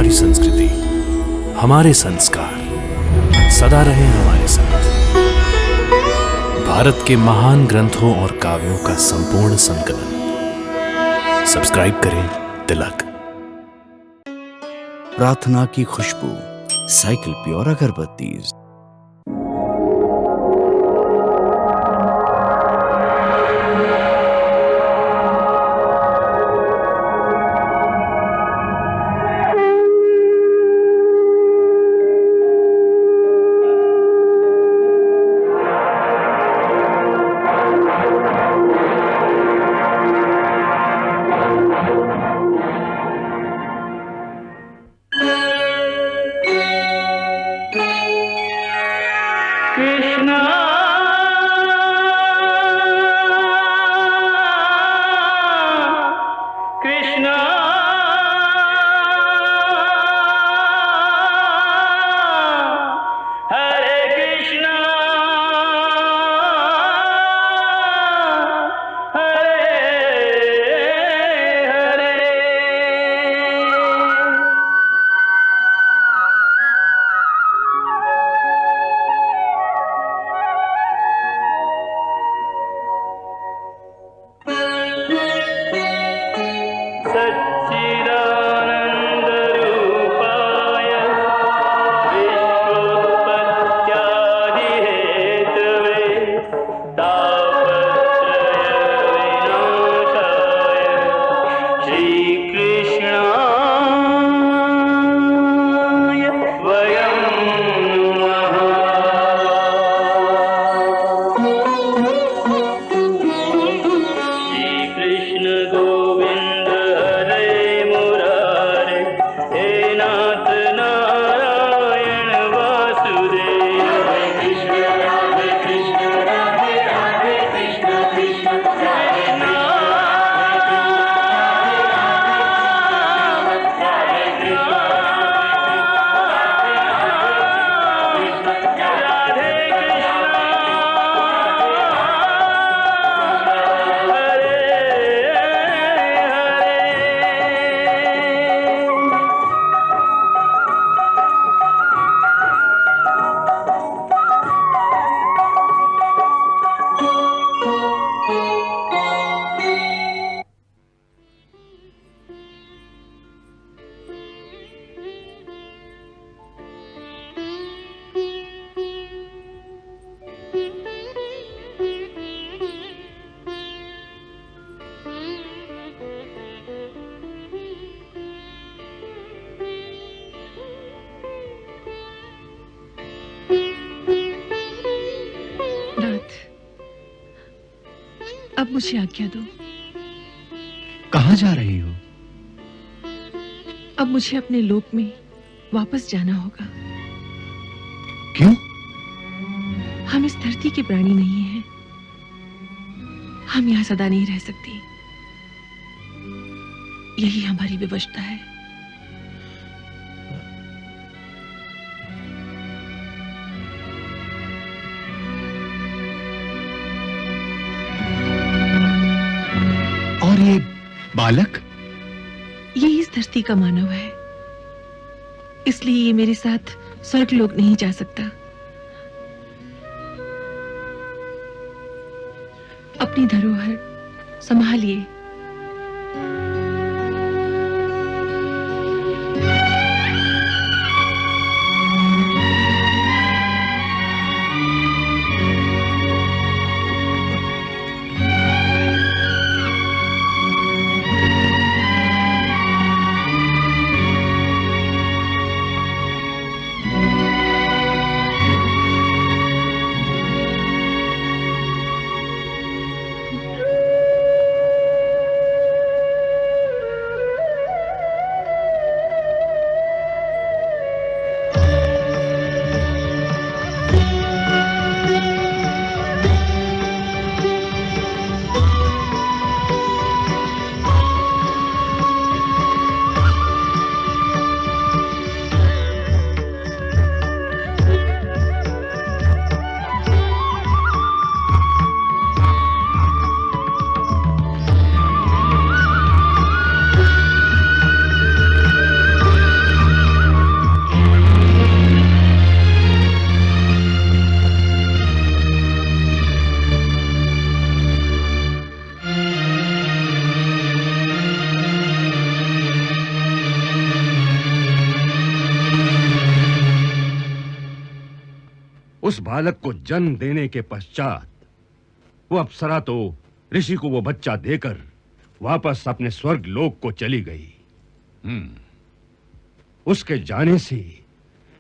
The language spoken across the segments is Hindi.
हमारी संस्कृति, हमारे संस्कार सदा रहे हमारे साथ। भारत के महान ग्रंथों और काव्यों का संपूर्ण संकलन। सब्सक्राइब करें तिलक। प्रार्थना की खुशबू, साइकिल प्योर अगरबत्ती। कृष्णा कृष्णा हरे कृष्णा हरे हरे। सच्चिदानन्दरूपाय विश्वोत्पत्त्यादिहेतवे तापत्रयविनाशाय श्रीकृष्णाय वयं नमः। श्रीकृष्ण गोविंद हरे मुरारे, हे नाथ नारायण वासुदेव। हरे कृष्ण राधे राधे कृष्ण कृष्ण हरे नाथ, अब मुझे आज्ञा दो। कहाँ जा रही हो? अब मुझे अपने लोक में वापस जाना होगा। क्यों? हम इस धरती के प्राणी नहीं हैं। हम यहाँ सदा नहीं रह सकते। यही हमारी विवशता है। और ये बालक? ये इस धरती का मानव है, इसलिए ये मेरे साथ स्वर्गलोक नहीं जा सकता। अपनी धरोहर संभालिए। उस बालक को जन्म देने के पश्चात वो अप्सरा तो ऋषि को वो बच्चा देकर वापस अपने स्वर्ग लोक को चली गई। उसके जाने से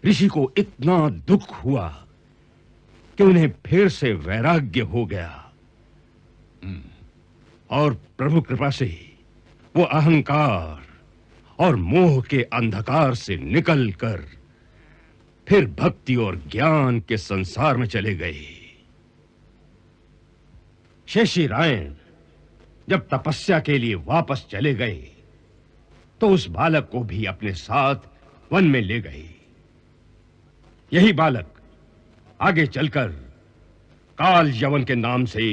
ऋषि को इतना दुख हुआ कि उन्हें फिर से वैराग्य हो गया और प्रभु कृपा से वो अहंकार और मोह के अंधकार से निकलकर फिर भक्ति और ज्ञान के संसार में चले गए। शेषी रायण जब तपस्या के लिए वापस चले गए तो उस बालक को भी अपने साथ वन में ले गए। यही बालक आगे चलकर काल यवन के नाम से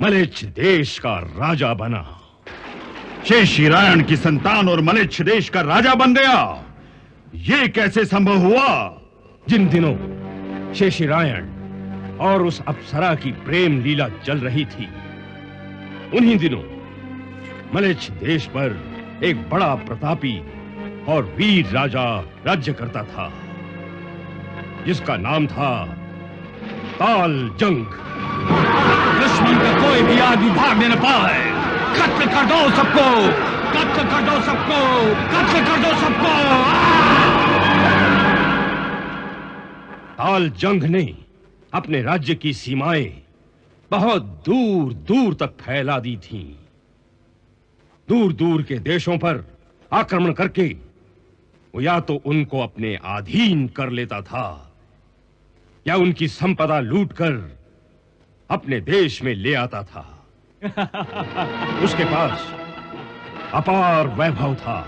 मलेच्छ देश का राजा बना। शेषी रायण की संतान और मलेच्छ देश का राजा बन गया, ये कैसे संभव हुआ? जिन दिनों शेषी रायण और उस अप्सरा की प्रेम लीला चल रही थी, उन्हीं दिनों मलेच्छ देश पर एक बड़ा प्रतापी और वीर राजा राज्य करता था, जिसका नाम था ताल जंग। दुश्मन का कोई भी आदमी भागने न पाए, कत्ल कर दो सबको, कत्ल कर दो सबको, कत्ल कर दो सबको। ताल जंग ने अपने राज्य की सीमाएं बहुत दूर दूर तक फैला दी थीं। दूर दूर के देशों पर आक्रमण करके वो या तो उनको अपने अधीन कर लेता था या उनकी संपदा लूटकर अपने देश में ले आता था। उसके पास अपार वैभव था,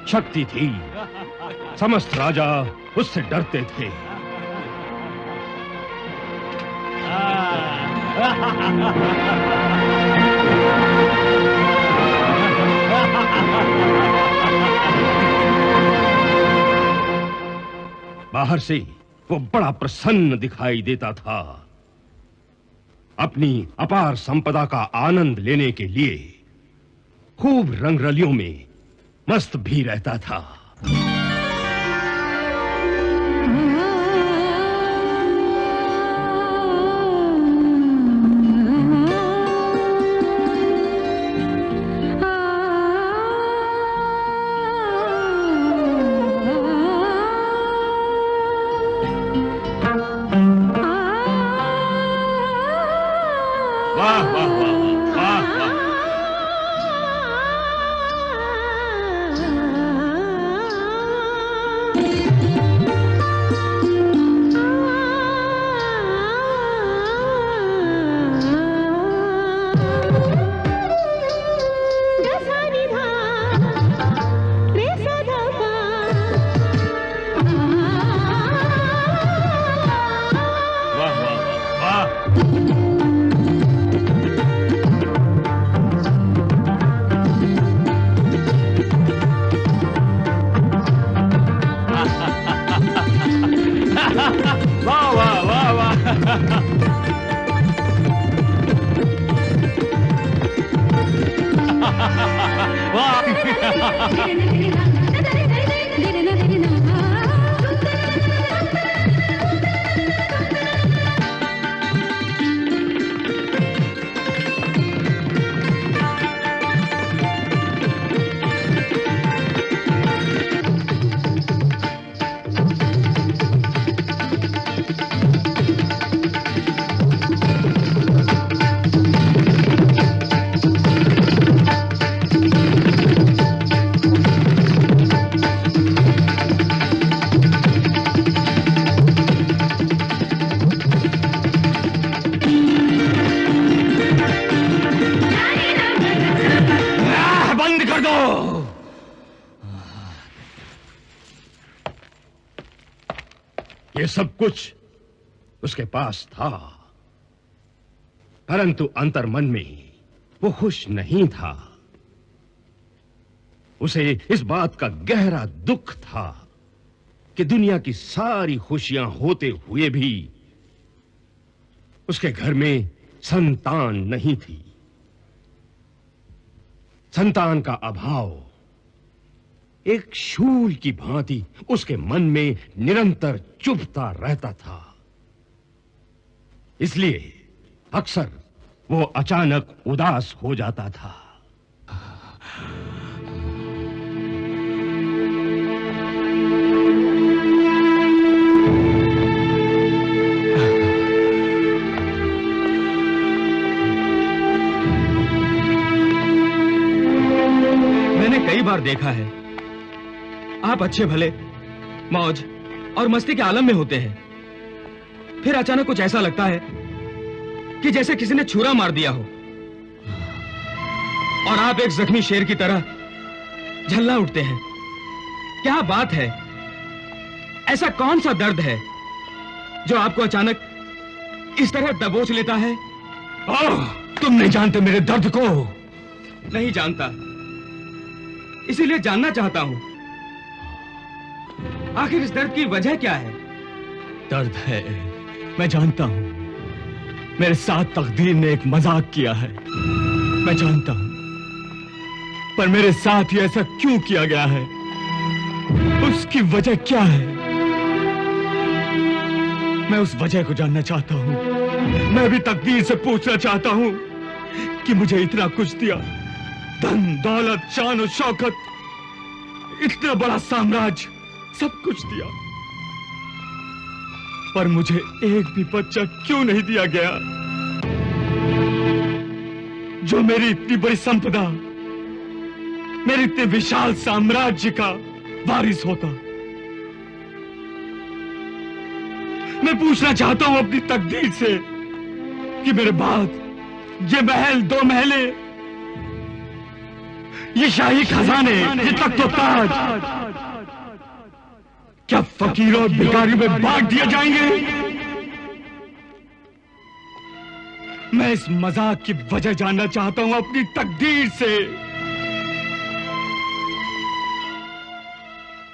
शक्ति थी, समस्त राजा उससे डरते थे। बाहर से वो बड़ा प्रसन्न दिखाई देता था। अपनी अपार संपदा का आनंद लेने के लिए खूब रंगरलियों में मस्त भी रहता था। ये सब कुछ उसके पास था, परंतु अंतर्मन में वो खुश नहीं था। उसे इस बात का गहरा दुख था कि दुनिया की सारी खुशियां होते हुए भी उसके घर में संतान नहीं थी। संतान का अभाव एक शूल की भांति उसके मन में निरंतर चुभता रहता था। इसलिए अक्सर वो अचानक उदास हो जाता था। मैंने कई बार देखा है, आप अच्छे भले मौज और मस्ती के आलम में होते हैं, फिर अचानक कुछ ऐसा लगता है कि जैसे किसी ने छुरा मार दिया हो और आप एक जख्मी शेर की तरह झल्ला उठते हैं। क्या बात है? ऐसा कौन सा दर्द है जो आपको अचानक इस तरह दबोच लेता है? तुम नहीं जानते मेरे दर्द को। नहीं जानता, इसीलिए जानना चाहता हूं, आखिर इस दर्द की वजह क्या है? दर्द है, मैं जानता हूं। मेरे साथ तकदीर ने एक मजाक किया है, मैं जानता हूं, पर मेरे साथ ही ऐसा क्यों किया गया है, उसकी वजह क्या है? मैं उस वजह को जानना चाहता हूं। मैं भी तकदीर से पूछना चाहता हूं कि मुझे इतना कुछ दिया, धन दौलत शान और शौकत, इतना बड़ा साम्राज्य, सब कुछ दिया, पर मुझे एक भी बच्चा क्यों नहीं दिया गया जो मेरी इतनी बड़ी संपदा, मेरे इतने विशाल साम्राज्य का वारिस होता। मैं पूछना चाहता हूं अपनी तकदीर से कि मेरे बाद ये महल, 2 महले, ये शाही खजाने, ये तख्त और ताज क्या फकीरों और भिखारियों में बांट दिए जाएंगे? मैं इस मजाक की वजह जानना चाहता हूं अपनी तकदीर से।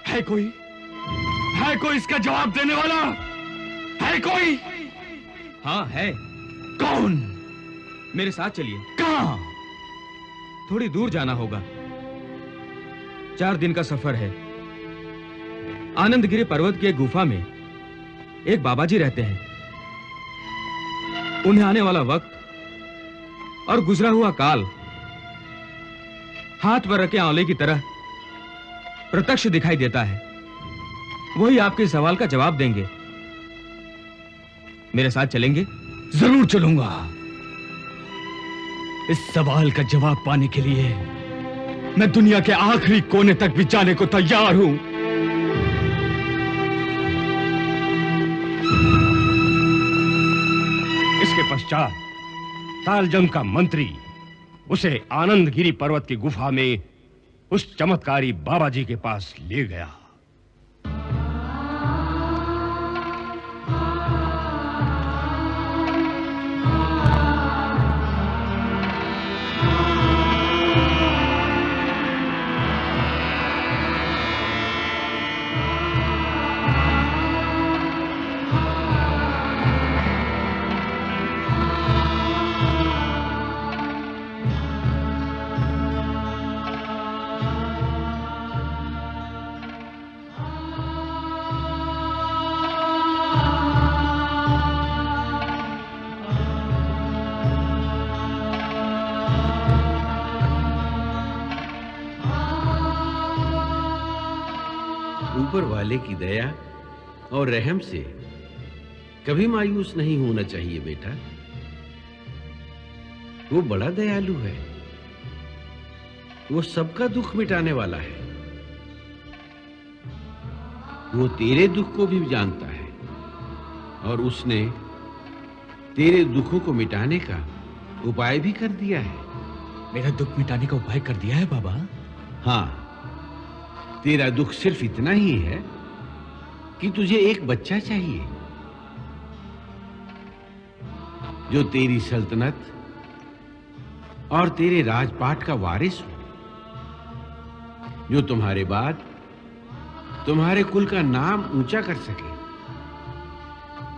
है कोई इसका जवाब देने वाला? है कोई? हाँ है। कौन? मेरे साथ चलिए। कहां? थोड़ी दूर जाना होगा, 4 दिन का सफर है। आनंदगिरी पर्वत की एक गुफा में एक बाबा जी रहते हैं। उन्हें आने वाला वक्त और गुजरा हुआ काल हाथ पर रखे आंवले की तरह प्रत्यक्ष दिखाई देता है। वही आपके सवाल का जवाब देंगे। मेरे साथ चलेंगे? जरूर चलूंगा। इस सवाल का जवाब पाने के लिए मैं दुनिया के आखिरी कोने तक भी जाने को तैयार हूं। इसके पश्चात तालजंग का मंत्री उसे आनंदगिरी पर्वत की गुफा में उस चमत्कारी बाबा जी के पास ले गया। ऊपर वाले की दया और रहम से कभी मायूस नहीं होना चाहिए बेटा। वो बड़ा दयालु है, वो सबका दुख मिटाने वाला है। वो तेरे दुख को भी जानता है और उसने तेरे दुखों को मिटाने का उपाय भी कर दिया है। मेरा दुख मिटाने का उपाय कर दिया है बाबा? हाँ, तेरा दुख सिर्फ इतना ही है कि तुझे एक बच्चा चाहिए जो तेरी सल्तनत और तेरे राजपाट का वारिस हो, जो तुम्हारे बाद तुम्हारे कुल का नाम ऊंचा कर सके,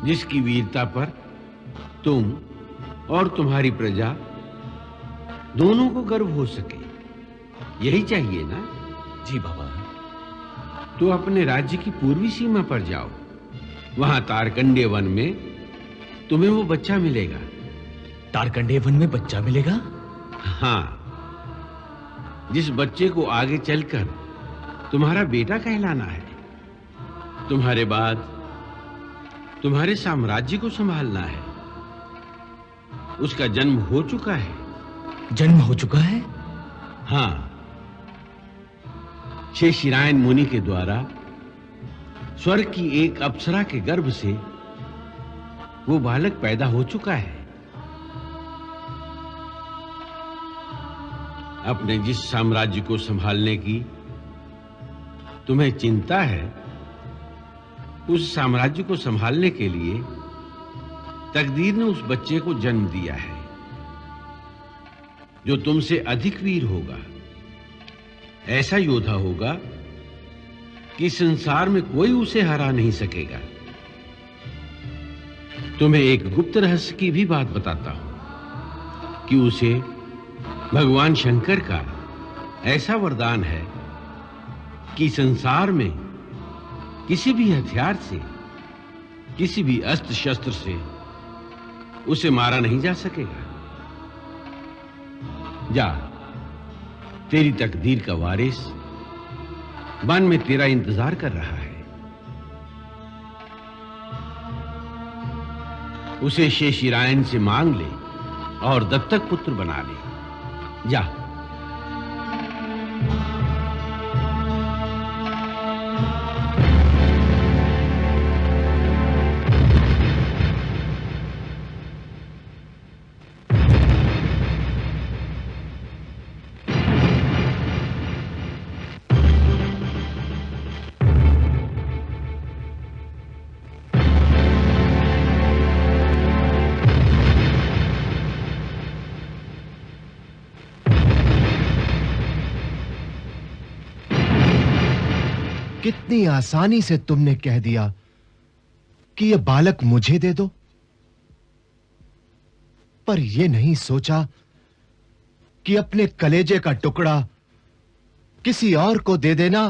जिसकी वीरता पर तुम और तुम्हारी प्रजा दोनों को गर्व हो सके। यही चाहिए ना? जी बाबा। तो अपने राज्य की पूर्वी सीमा पर जाओ। वहां तारकंडे वन में तुम्हें वो बच्चा मिलेगा। तारकंडे वन में बच्चा मिलेगा? हाँ, जिस बच्चे को आगे चलकर तुम्हारा बेटा कहलाना है। तुम्हारे बाद तुम्हारे साम्राज्य को संभालना है। उसका जन्म हो चुका है। जन्म हो चुका है? हाँ, शेषिरायन मुनि के द्वारा स्वर्ग की एक अप्सरा के गर्भ से वो बालक पैदा हो चुका है। अपने जिस साम्राज्य को संभालने की तुम्हें चिंता है, उस साम्राज्य को संभालने के लिए तकदीर ने उस बच्चे को जन्म दिया है, जो तुमसे अधिक वीर होगा। ऐसा योद्धा होगा कि संसार में कोई उसे हरा नहीं सकेगा। तुम्हें एक गुप्त रहस्य की भी बात बताता हूं कि उसे भगवान शंकर का ऐसा वरदान है कि संसार में किसी भी हथियार से, किसी भी अस्त्र शस्त्र से उसे मारा नहीं जा सकेगा। जा, तेरी तकदीर का वारिस वन में तेरा इंतजार कर रहा है। उसे शेषिरायन से मांग ले और दत्तक पुत्र बना ले। जा। कितनी आसानी से तुमने कह दिया कि यह बालक मुझे दे दो, पर यह नहीं सोचा कि अपने कलेजे का टुकड़ा किसी और को दे देना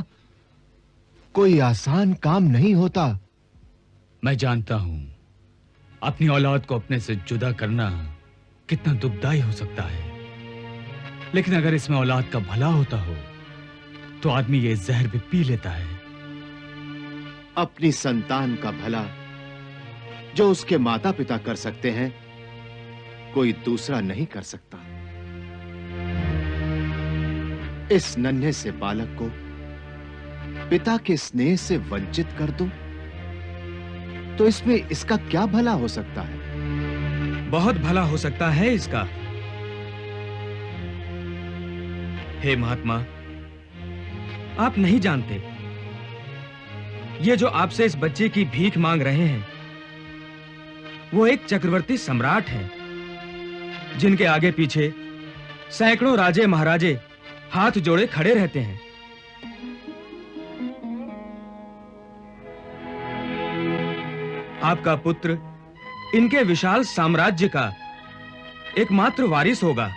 कोई आसान काम नहीं होता। मैं जानता हूं अपनी औलाद को अपने से जुदा करना कितना दुखदाई हो सकता है, लेकिन अगर इसमें औलाद का भला होता हो तो आदमी ये जहर भी पी लेता है। अपनी संतान का भला जो उसके माता पिता कर सकते हैं, कोई दूसरा नहीं कर सकता। इस नन्हे से बालक को पिता के स्नेह से वंचित कर दूं, तो इसमें इसका क्या भला हो सकता है? बहुत भला हो सकता है इसका। हे महात्मा, आप नहीं जानते, ये जो आपसे इस बच्चे की भीख मांग रहे हैं, वो एक चक्रवर्ती सम्राट हैं, जिनके आगे पीछे सैकड़ों राजे महाराजे हाथ जोड़े खड़े रहते हैं। आपका पुत्र इनके विशाल साम्राज्य का एकमात्र वारिस होगा।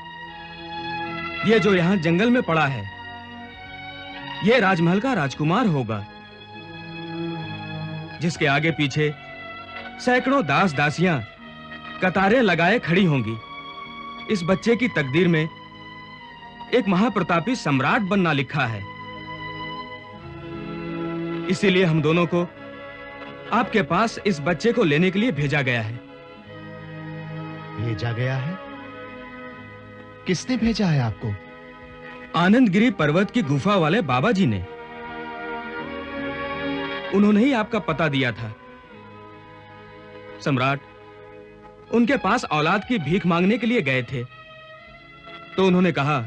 ये जो यहां जंगल में पड़ा है, ये राजमहल का राजकुमार होगा, जिसके आगे पीछे सैकड़ों दास दासियां कतारें लगाए खड़ी होंगी। इस बच्चे की तकदीर में एक महाप्रतापी सम्राट बनना लिखा है। इसीलिए हम दोनों को आपके पास इस बच्चे को लेने के लिए भेजा गया है। भेजा गया है? किसने भेजा है आपको? आनंदगिरी पर्वत की गुफा वाले बाबा जी ने। उन्होंने ही आपका पता दिया था। सम्राट उनके पास औलाद की भीख मांगने के लिए गए थे, तो उन्होंने कहा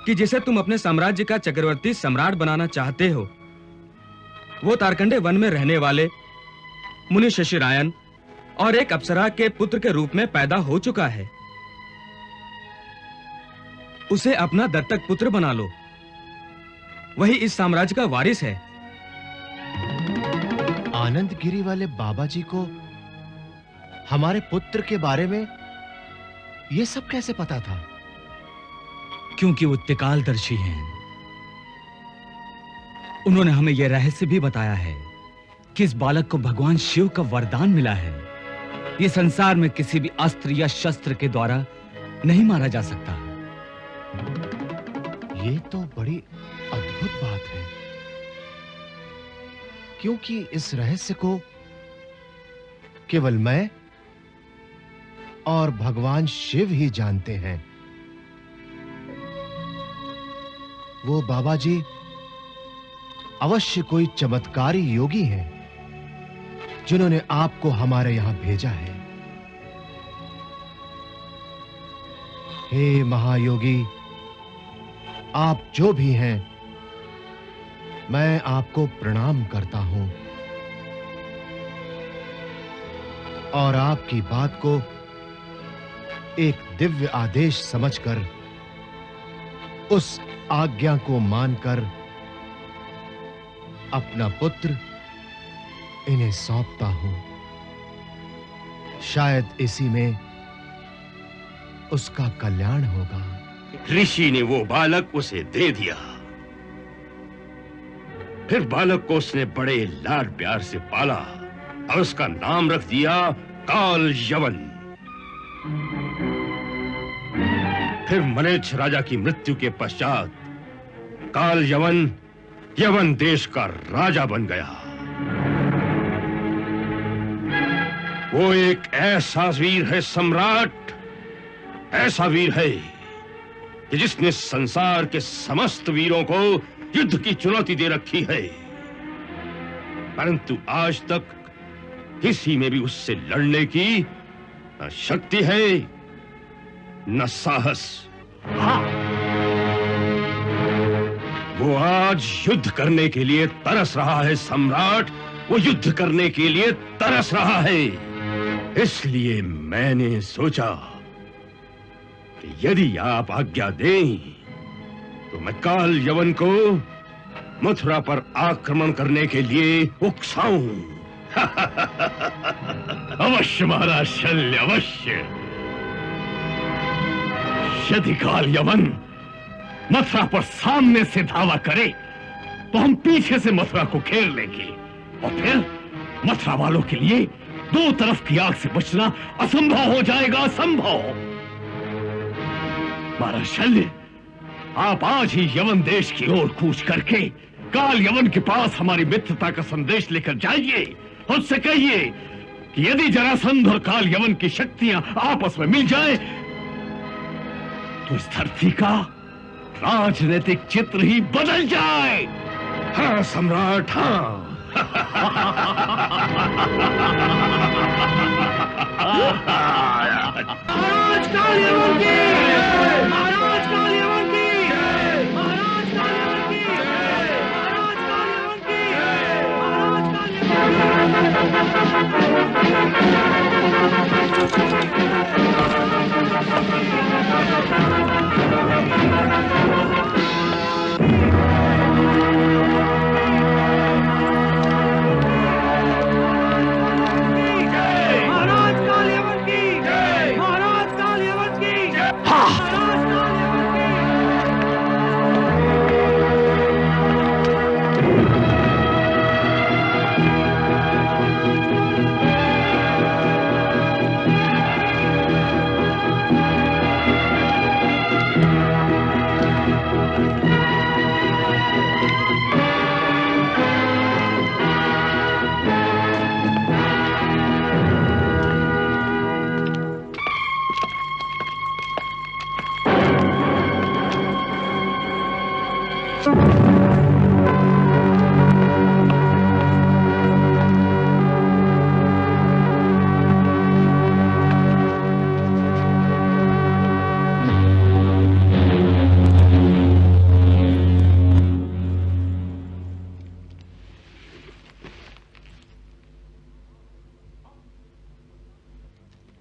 कि जिसे तुम अपने साम्राज्य का चक्रवर्ती सम्राट बनाना चाहते हो, वो तारकंडे वन में रहने वाले मुनि शेषिरायन और एक अप्सरा के पुत्र के रूप में पैदा हो चुका है। उसे अपना दत्तक पुत्र बना लो। वही इस साम्राज्य का वारिस है। आनंदगिरी वाले बाबा जी को हमारे पुत्र के बारे में यह सब कैसे पता था? क्योंकि वो त्रिकालदर्शी हैं। उन्होंने हमें यह रहस्य भी बताया है कि इस बालक को भगवान शिव का वरदान मिला है। ये संसार में किसी भी अस्त्र या शस्त्र के द्वारा नहीं मारा जा सकता। ये तो बड़ी अद्भुत बात है, क्योंकि इस रहस्य को केवल मैं और भगवान शिव ही जानते हैं। वो बाबा जी अवश्य कोई चमत्कारी योगी हैं, जिन्होंने आपको हमारे यहां भेजा है। हे महायोगी, आप जो भी हैं, मैं आपको प्रणाम करता हूं और आपकी बात को एक दिव्य आदेश समझकर, उस आज्ञा को मानकर अपना पुत्र इन्हें सौंपता हूं। शायद इसी में उसका कल्याण होगा। ऋषि ने वो बालक उसे दे दिया। फिर बालक को उसने बड़े लाड प्यार से पाला और उसका नाम रख दिया काल यवन। फिर मलेच्छ राजा की मृत्यु के पश्चात काल यवन यवन देश का राजा बन गया। वो एक ऐसा वीर है सम्राट, ऐसा वीर है कि जिसने संसार के समस्त वीरों को युद्ध की चुनौती दे रखी है, परंतु आज तक किसी में भी उससे लड़ने की न शक्ति है न साहस। वो आज युद्ध करने के लिए तरस रहा है सम्राट, वो युद्ध करने के लिए तरस रहा है। इसलिए मैंने सोचा कि यदि आप आज्ञा दें तो मैं काल यवन को मथुरा पर आक्रमण करने के लिए उकसाऊं। अवश्य महाराज शल्य, अवश्य। यदि काल यवन मथुरा पर सामने से धावा करे तो हम पीछे से मथुरा को घेर लेंगे और फिर मथुरा वालों के लिए दो तरफ की आग से बचना असंभव हो जाएगा, असंभव। महाराज शल्य, आप आज ही यवन देश की ओर कूच करके काल यवन के पास हमारी मित्रता का संदेश लेकर जाइए। उससे कहिए कि यदि जरासंध और काल यवन की शक्तियां आपस में मिल जाए तो इस धरती का राजनीतिक चित्र ही बदल जाए। हाँ सम्राट, हाँ। महाराज काल यवन की, महाराज काल यवन की, महाराज काल यवन की, महाराज काल यवन की,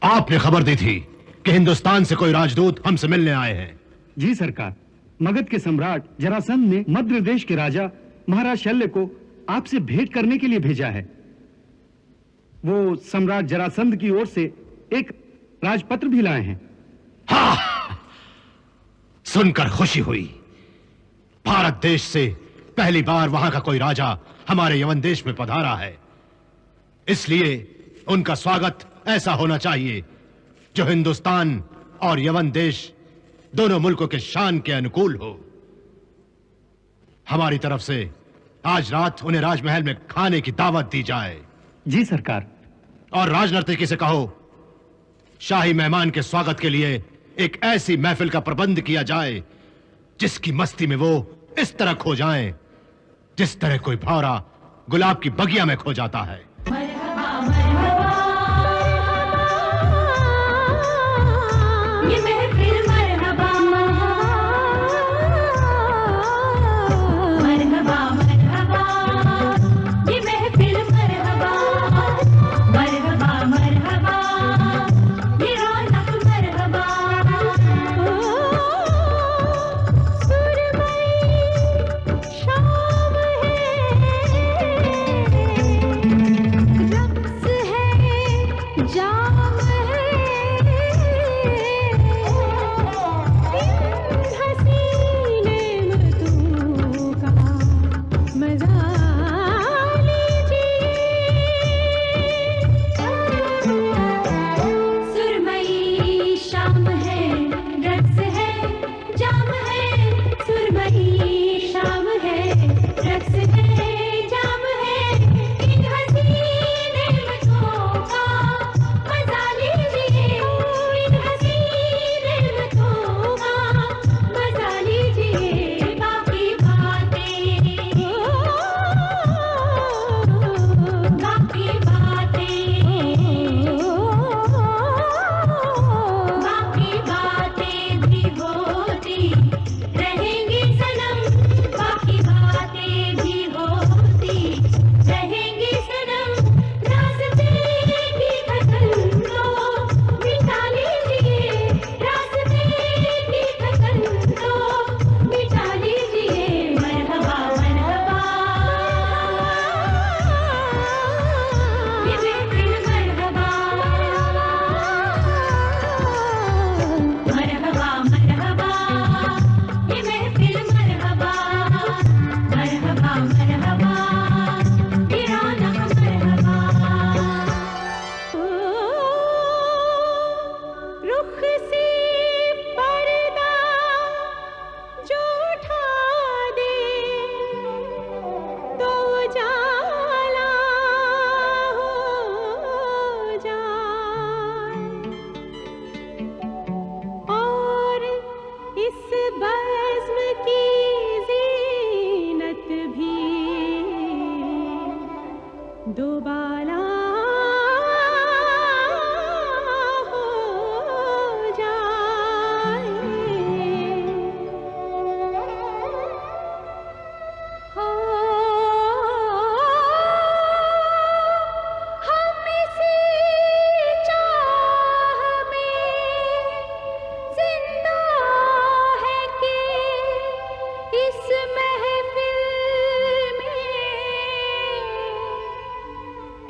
आपने खबर दी थी कि हिंदुस्तान से कोई राजदूत हमसे मिलने आए हैं। जी सरकार, मगध के सम्राट जरासंध ने मद्र देश के राजा महाराज शल्य को आपसे भेंट करने के लिए भेजा है। वो सम्राट जरासंध की ओर से एक राजपत्र भी लाए हैं। हाँ, सुनकर खुशी हुई। भारत देश से पहली बार वहां का कोई राजा हमारे यवन देश में पधारा है, इसलिए उनका स्वागत ऐसा होना चाहिए जो हिंदुस्तान और यवन देश दोनों मुल्कों के शान के अनुकूल हो। हमारी तरफ से आज रात उन्हें राजमहल में खाने की दावत दी जाए। जी सरकार। और राजनर्तकी से कहो शाही मेहमान के स्वागत के लिए एक ऐसी महफिल का प्रबंध किया जाए जिसकी मस्ती में वो इस तरह खो जाएं जिस तरह कोई भौरा गुलाब की बगिया में खो जाता है।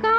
का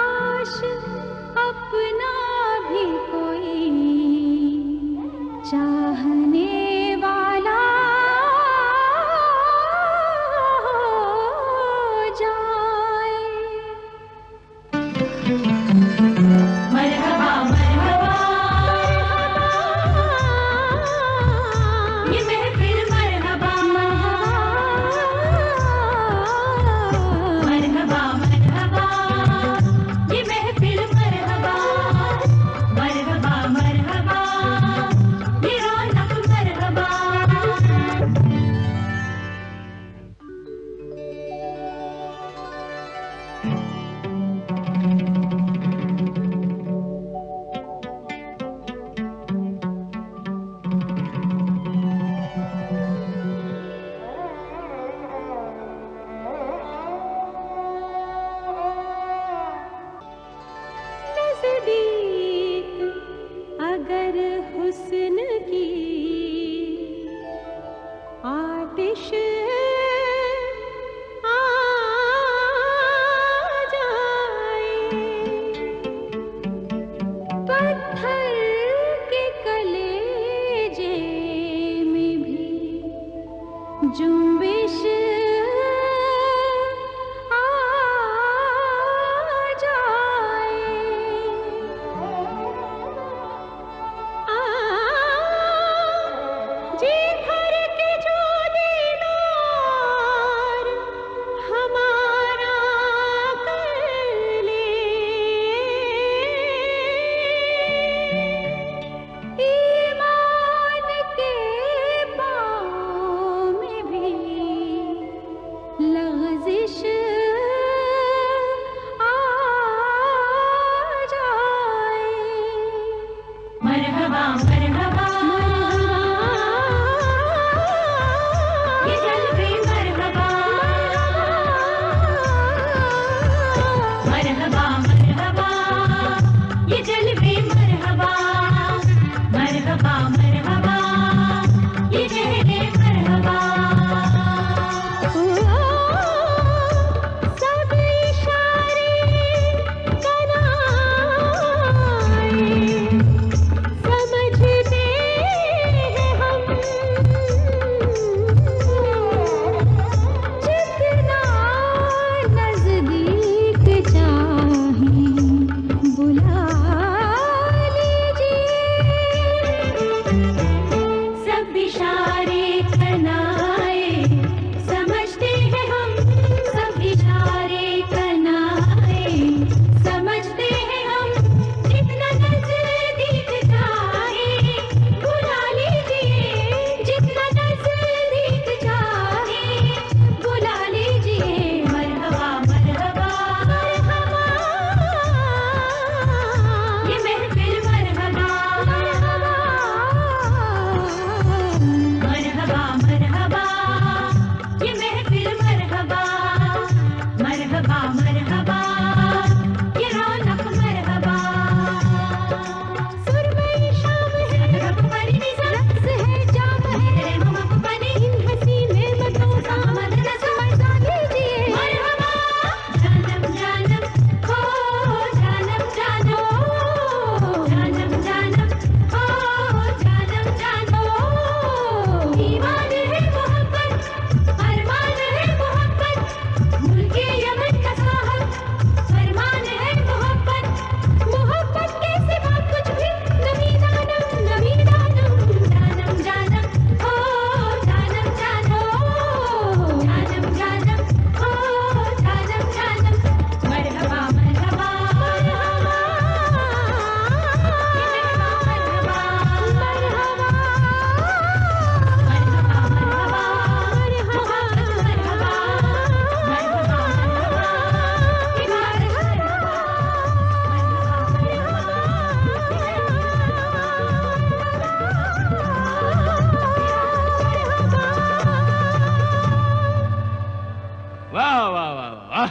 वाह वाह वाह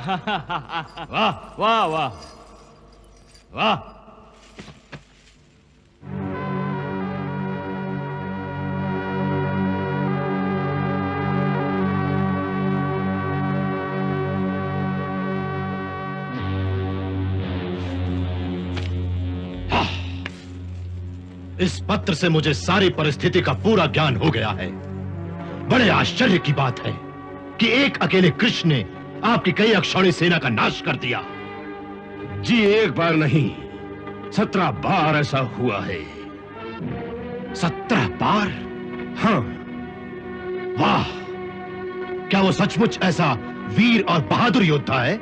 वाह वाह वाह वाह। इस पत्र से मुझे सारी परिस्थिति का पूरा ज्ञान हो गया है। बड़े आश्चर्य की बात है कि एक अकेले कृष्ण ने आपकी कई अक्षौणी सेना का नाश कर दिया। जी एक बार नहीं, 17 बार ऐसा हुआ है। 17 बार? हाँ। वाह! क्या वो सचमुच ऐसा वीर और बहादुर योद्धा है?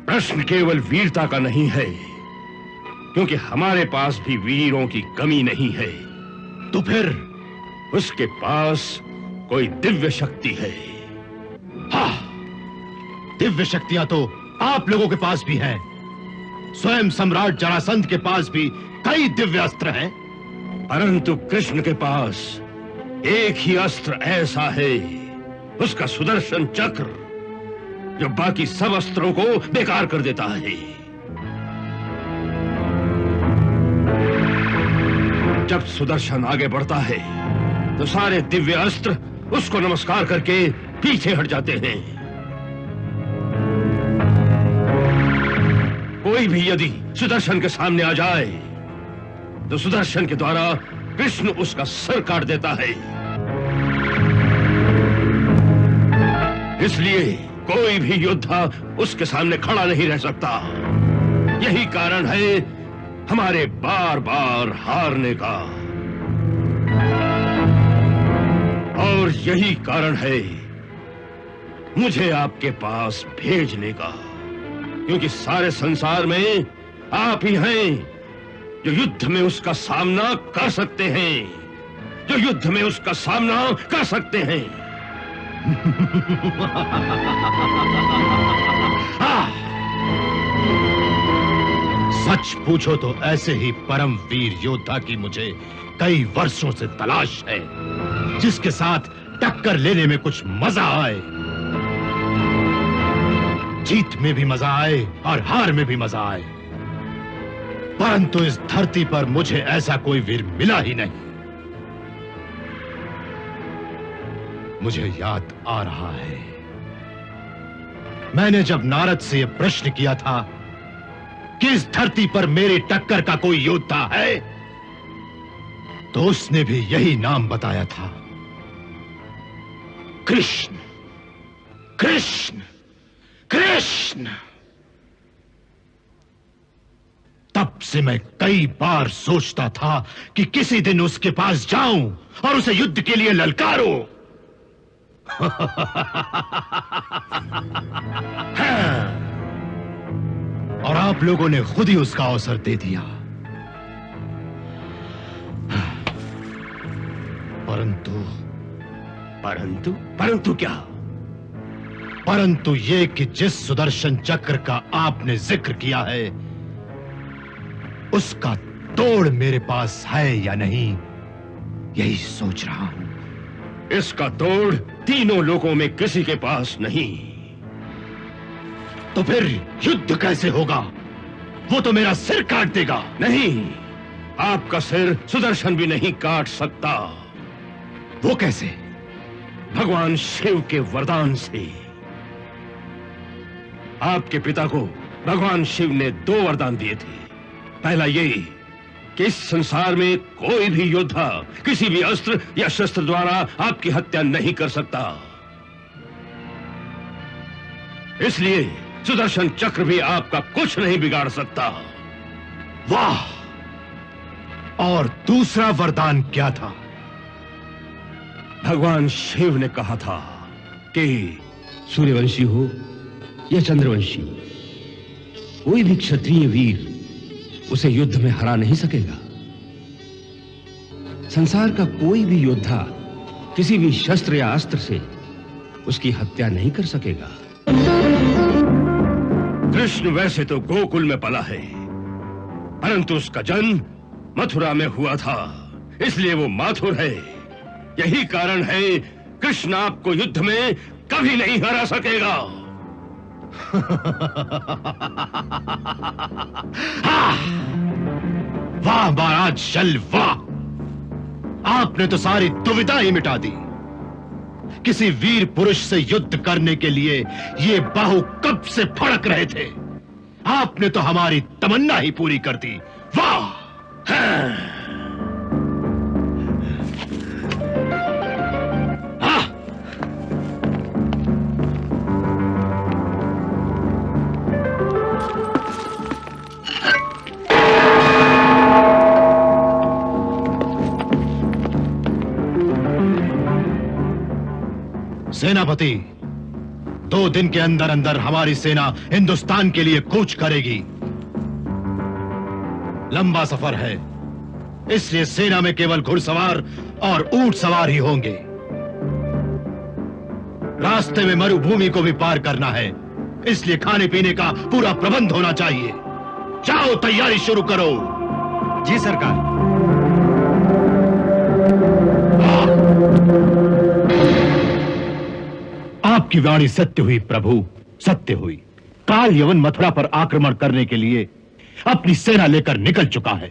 प्रश्न केवल वीरता का नहीं है, क्योंकि हमारे पास भी वीरों की कमी नहीं है। तो फिर उसके पास कोई दिव्य शक्ति है। हाँ, दिव्य शक्तियां तो आप लोगों के पास भी हैं। स्वयं सम्राट जरासंध के पास भी कई दिव्य अस्त्र हैं। परंतु कृष्ण के पास एक ही अस्त्र ऐसा है, उसका सुदर्शन चक्र, जो बाकी सब अस्त्रों को बेकार कर देता है। जब सुदर्शन आगे बढ़ता है तो सारे दिव्य अस्त्र उसको नमस्कार करके पीछे हट जाते हैं। कोई भी यदि सुदर्शन के सामने आ जाए तो सुदर्शन के द्वारा कृष्ण उसका सर काट देता है। इसलिए कोई भी योद्धा उसके सामने खड़ा नहीं रह सकता। यही कारण है हमारे बार बार हारने का, और यही कारण है मुझे आपके पास भेजने का, क्योंकि सारे संसार में आप ही हैं जो युद्ध में उसका सामना कर सकते हैं, जो युद्ध में उसका सामना कर सकते हैं। सच पूछो तो ऐसे ही परम वीर योद्धा की मुझे कई वर्षों से तलाश है, जिसके साथ टक्कर लेने में कुछ मजा आए, जीत में भी मजा आए और हार में भी मजा आए। परंतु इस धरती पर मुझे ऐसा कोई वीर मिला ही नहीं। मुझे याद आ रहा है, मैंने जब नारद से यह प्रश्न किया था कि इस धरती पर मेरी टक्कर का कोई योद्धा है, तो उसने भी यही नाम बताया था, कृष्ण। कृष्ण, कृष्ण। तब से मैं कई बार सोचता था कि किसी दिन उसके पास जाऊं और उसे युद्ध के लिए ललकारूं। और आप लोगों ने खुद ही उसका अवसर दे दिया। परंतु क्या? परंतु ये कि जिस सुदर्शन चक्र का आपने जिक्र किया है, उसका तोड़ मेरे पास है या नहीं, यही सोच रहा हूं। इसका तोड़ तीनों लोगों में किसी के पास नहीं। तो फिर युद्ध कैसे होगा? वो तो मेरा सिर काट देगा। नहीं, आपका सिर सुदर्शन भी नहीं काट सकता। वो कैसे? भगवान शिव के वरदान से। आपके पिता को भगवान शिव ने 2 वरदान दिए थे। पहला ये कि इस संसार में कोई भी योद्धा किसी भी अस्त्र या शस्त्र द्वारा आपकी हत्या नहीं कर सकता, इसलिए सुदर्शन चक्र भी आपका कुछ नहीं बिगाड़ सकता। वाह! और दूसरा वरदान क्या था? भगवान शिव ने कहा था कि सूर्यवंशी हो या चंद्रवंशी, कोई भी क्षत्रिय वीर उसे युद्ध में हरा नहीं सकेगा। संसार का कोई भी योद्धा किसी भी शस्त्र या अस्त्र से उसकी हत्या नहीं कर सकेगा। कृष्ण वैसे तो गोकुल में पला है, परंतु उसका जन्म मथुरा में हुआ था, इसलिए वो माथुर है। यही कारण है कृष्ण आपको युद्ध में कभी नहीं हरा सकेगा। वाह महाराज शल्य, वाह! आपने तो सारी दुविधा ही मिटा दी। किसी वीर पुरुष से युद्ध करने के लिए ये बाहु कब से फड़क रहे थे। आपने तो हमारी तमन्ना ही पूरी कर दी। वाह! सेनापति, 2 दिन के अंदर अंदर हमारी सेना हिंदुस्तान के लिए कूच करेगी। लंबा सफर है, इसलिए सेना में केवल घुड़सवार और ऊंट सवार ही होंगे। रास्ते में मरुभूमि को भी पार करना है, इसलिए खाने पीने का पूरा प्रबंध होना चाहिए। जाओ, तैयारी शुरू करो। जी सरकार। आपकी वाणी सत्य हुई प्रभु, सत्य हुई। काल यवन मथुरा पर आक्रमण करने के लिए अपनी सेना लेकर निकल चुका है।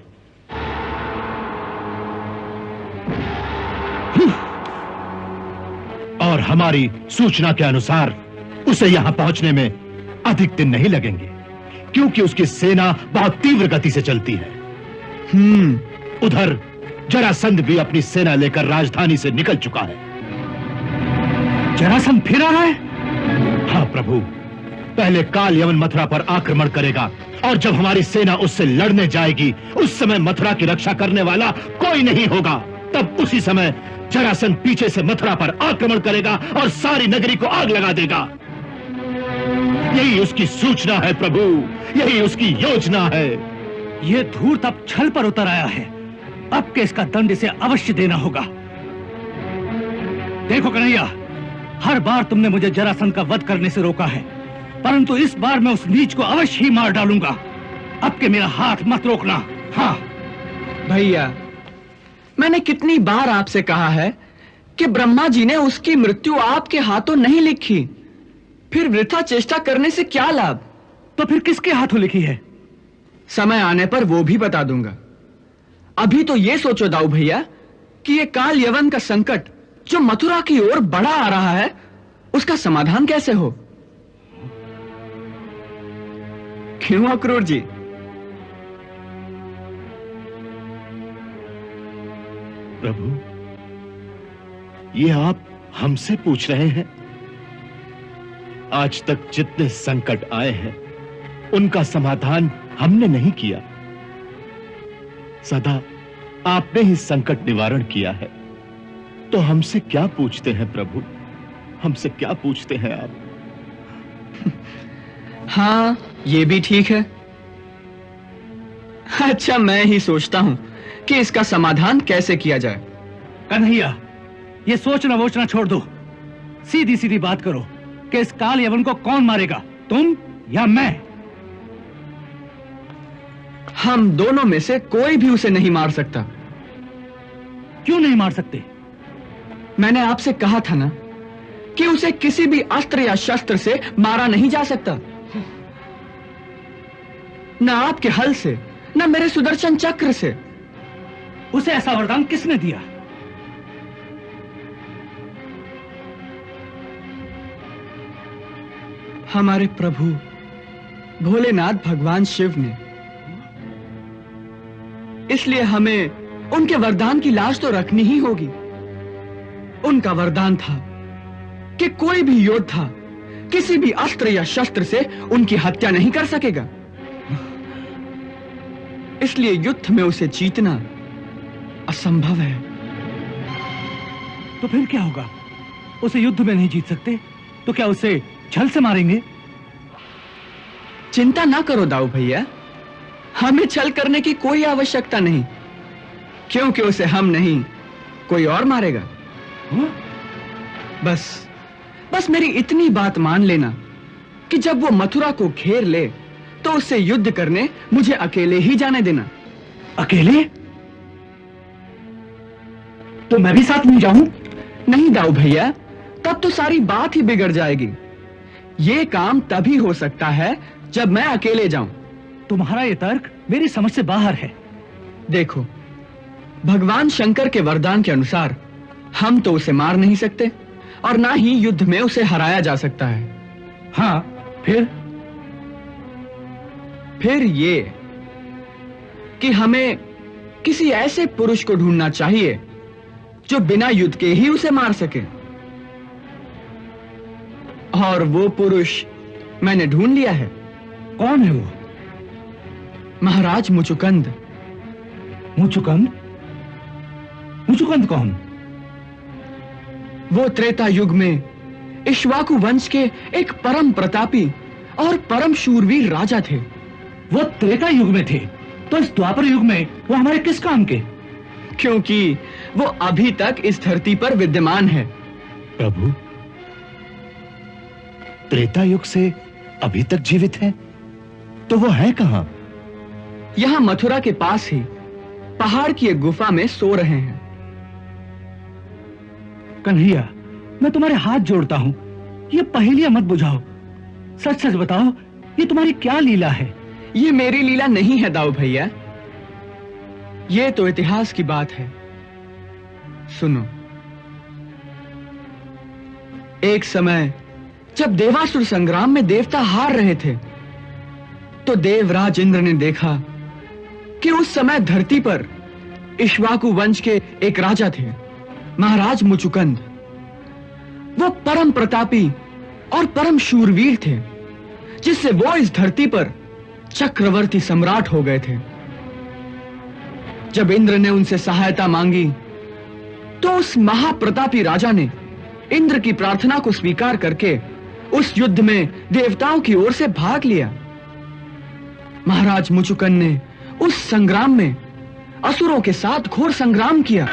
और हमारी सूचना के अनुसार उसे यहां पहुंचने में अधिक दिन नहीं लगेंगे, क्योंकि उसकी सेना बहुत तीव्र गति से चलती है। उधर जरासंध भी अपनी सेना लेकर राजधानी से निकल चुका है। जरासंध फिर आ रहा है? हाँ प्रभु, पहले काल यवन मथुरा पर आक्रमण करेगा, और जब हमारी सेना उससे लड़ने जाएगी, उस समय मथुरा की रक्षा करने वाला कोई नहीं होगा। तब उसी समय जरासंध पीछे से मथुरा पर आक्रमण करेगा और सारी नगरी को आग लगा देगा। यही उसकी सूचना है प्रभु, यही उसकी योजना है। ये धूर्त अब छल पर उतर आया है। अब के इसका दंड इसे अवश्य देना होगा। देखो कन्हैया, हर बार तुमने मुझे जरासंध का वध करने से रोका है, परंतु इस बार मैं उस नीच को अवश्य ही मार डालूंगा। अब के मेरा हाथ मत रोकना। हाँ भैया, मैंने कितनी बार आपसे कहा है कि ब्रह्मा जी ने उसकी मृत्यु आपके हाथों नहीं लिखी, फिर वृथा चेष्टा करने से क्या लाभ? तो फिर किसके हाथों लिखी है? समय आने पर वो भी बता दूंगा। अभी तो ये सोचो दाऊ भैया कि ये काल यवन का संकट जो मथुरा की ओर बढ़ा आ रहा है, उसका समाधान कैसे हो। क्यों अक्रूर जी? प्रभु, ये आप हमसे पूछ रहे हैं? आज तक जितने संकट आए हैं, उनका समाधान हमने नहीं किया। सदा आपने ही संकट निवारण किया है। तो हमसे क्या पूछते हैं प्रभु? हमसे क्या पूछते हैं आप? हाँ, ये भी ठीक है। अच्छा, मैं ही सोचता हूं कि इसका समाधान कैसे किया जाए। कन्हैया, ये सोचना वोचना छोड़ दो। सीधी सीधी बात करो कि इस काल यवन को कौन मारेगा, तुम या मैं? हम दोनों में से कोई भी उसे नहीं मार सकता। क्यों नहीं मार सकते? मैंने आपसे कहा था ना कि उसे किसी भी अस्त्र या शस्त्र से मारा नहीं जा सकता। न आपके हल से, न मेरे सुदर्शन चक्र से। उसे ऐसा वरदान किसने दिया? हमारे प्रभु भोलेनाथ भगवान शिव ने। इसलिए हमें उनके वरदान की लाज तो रखनी ही होगी। उनका वरदान था कि कोई भी योद्धा किसी भी अस्त्र या शस्त्र से उनकी हत्या नहीं कर सकेगा। इसलिए युद्ध में उसे जीतना असंभव है। तो फिर क्या होगा? उसे युद्ध में नहीं जीत सकते तो क्या उसे छल से मारेंगे? चिंता ना करो दाऊ भैया, हमें छल करने की कोई आवश्यकता नहीं, क्योंकि उसे हम नहीं कोई और मारेगा। बस मेरी इतनी बात मान लेना कि जब वो मथुरा को घेर ले तो उससे युद्ध करने मुझे अकेले ही जाने देना। अकेले? तो मैं भी साथ नहीं जाऊं? नहीं दाऊ भैया, तब तो सारी बात ही बिगड़ जाएगी। ये काम तभी हो सकता है जब मैं अकेले जाऊं। तुम्हारा ये तर्क मेरी समझ से बाहर है। देखो, भगवान शंकर के वरदान के अनुसार हम तो उसे मार नहीं सकते और ना ही युद्ध में उसे हराया जा सकता है। हाँ, फिर ये कि हमें किसी ऐसे पुरुष को ढूंढना चाहिए जो बिना युद्ध के ही उसे मार सके। और वो पुरुष मैंने ढूंढ लिया है। कौन है वो? महाराज मुचुकंद। मुचुकंद? मुचुकंद कौन? वो त्रेता युग में इक्ष्वाकु वंश के एक परम प्रतापी और परम शूरवीर राजा थे। वो त्रेता युग में थे, तो इस द्वापर युग में वो हमारे किस काम के? क्योंकि वो अभी तक इस धरती पर विद्यमान है। प्रभु, त्रेता युग से अभी तक जीवित हैं, तो वो है कहां? यहां मथुरा के पास ही पहाड़ की एक गुफा में सो रहे हैं। कन्हैया, मैं तुम्हारे हाथ जोड़ता हूं, ये पहेलियां मत बुझाओ। सच सच बताओ, ये तुम्हारी क्या लीला है? ये मेरी लीला नहीं है दाऊ भैया, ये तो इतिहास की बात है। सुनो, एक समय जब देवासुर संग्राम में देवता हार रहे थे, तो देवराज इंद्र ने देखा कि उस समय धरती पर इक्ष्वाकु वंश के एक राजा थे, महाराज मुचुकंद। वो परम प्रतापी और परम शूरवीर थे, जिससे वो इस धरती पर चक्रवर्ती सम्राट हो गए थे। जब इंद्र ने उनसे सहायता मांगी, तो उस महाप्रतापी राजा ने इंद्र की प्रार्थना को स्वीकार करके उस युद्ध में देवताओं की ओर से भाग लिया। महाराज मुचुकंद ने उस संग्राम में असुरों के साथ घोर संग्राम किया।